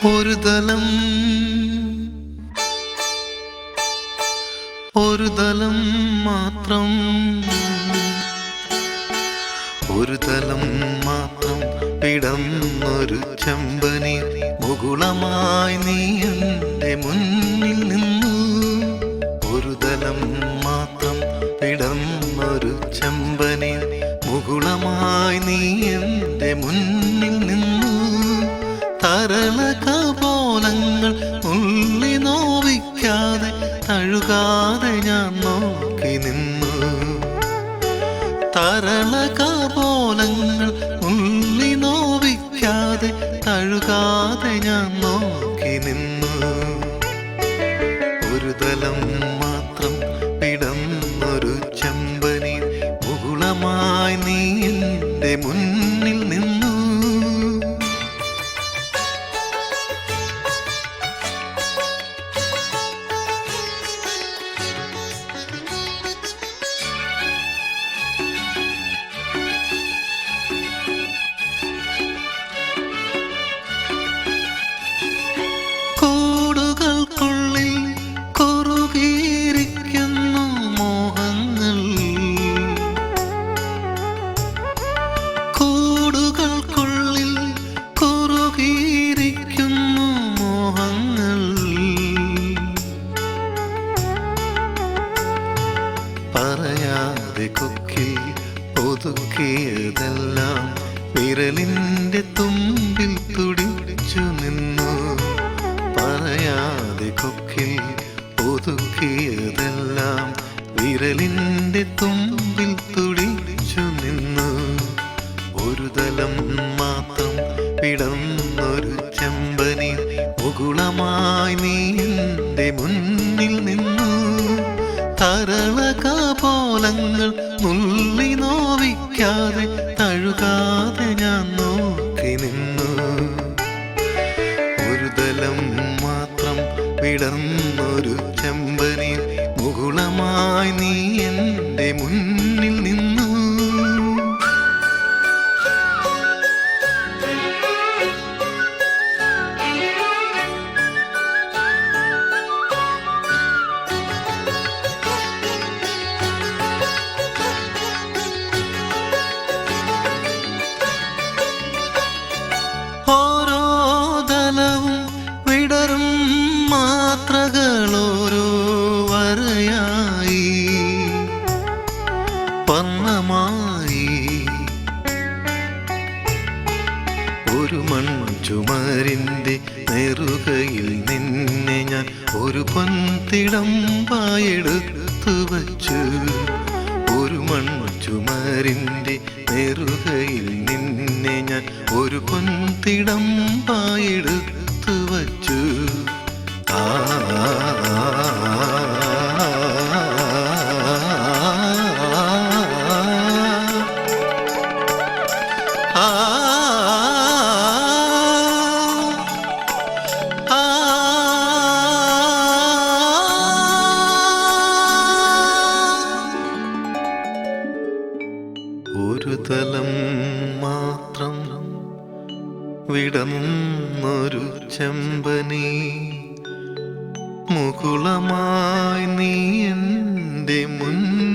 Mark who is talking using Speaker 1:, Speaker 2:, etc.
Speaker 1: ഒരു തലം മാത്രം, ഒരു തലം മാത്രം പിടന്നൊരു ചെമ്പനി മുകുളമായി നീ എൻ്റെ മുന്നിൽ നിന്നു. ഒരു തലം മാത്രം പിടന്നൊരു ചെമ്പനി മുകുളമായി നീ എൻ്റെ മുന്നിൽ നിന്നു. തരളകപോലങ്ങൾ ഉള്ളി നോവിക്കാതെ തഴുകാതെ ഞാൻ നോക്കി നിന്നു. തരളകപോലങ്ങൾ ഉള്ളി നോവിക്കാതെ തഴുകാതെ ഞാൻ നോക്കി നിന്നു. ഒരു തലം മാത്രം പിടന്നൊരു ചെമ്പനി മുകുളമായി നീ എൻ്റെ മുന്നിൽ നിന്നു. കൂടുകൾക്കുള്ളിൽ കുറുകിയിരിക്കുന്നു മോഹങ്ങൾ, കൂടുകൾക്കുള്ളിൽ കുറുകിയിരിക്കുന്നു മോഹങ്ങൾ. പറയാതെ കൊക്കിൽ ഒതുക്കിയതെല്ലാം വിരലിൻ്റെ തുമ്പിൽ തുടിച്ചു നിന്നു. പറയാതെ കൊക്കിൽ ഒതുക്കിയതെല്ലാം വിരലിൻ്റെ തുമ്പിൽ തുടിച്ചു നിന്നു. ഒരു തലം മാത്രം പിടന്നൊരു ചെമ്പനി മുകുളമായി നീ എൻ്റെ മുന്നിൽ നിന്നു. തരളകപോലങ്ങൾ നുള്ളി നോവിക്കാതെ തഴുകാതെ ഞാൻ നോക്കി നിന്നു. ഒരു തലം മാത്രം പിടന്നൊരു ചെമ്പനി മുകുളമായി നീ എൻ്റെ മുന്നിൽ നിന്നു. ഓരോ തലവും വിടരും മാത്രകളോരോ വരയായി പന്നമായി. ഒരു മൺചുമരിൻ്റെ നെറുകയിൽ നിന്നെ ഞാൻ ഒരു പൊൻതിടമ്പായെടുത്തു വച്ചു. ഒരു മൺചുമരിൻ്റെ നെറുകയിൽ നിന്നെ ഞാൻ ഒരു പൊൻതിടമ്പായെടുത്തു വച്ചു. ആ ഒരു തലം മാത്രം വിടന്നൊരു ചെമ്പനി മുകുളമായി നീ എൻ്റെ മുന്നിൽ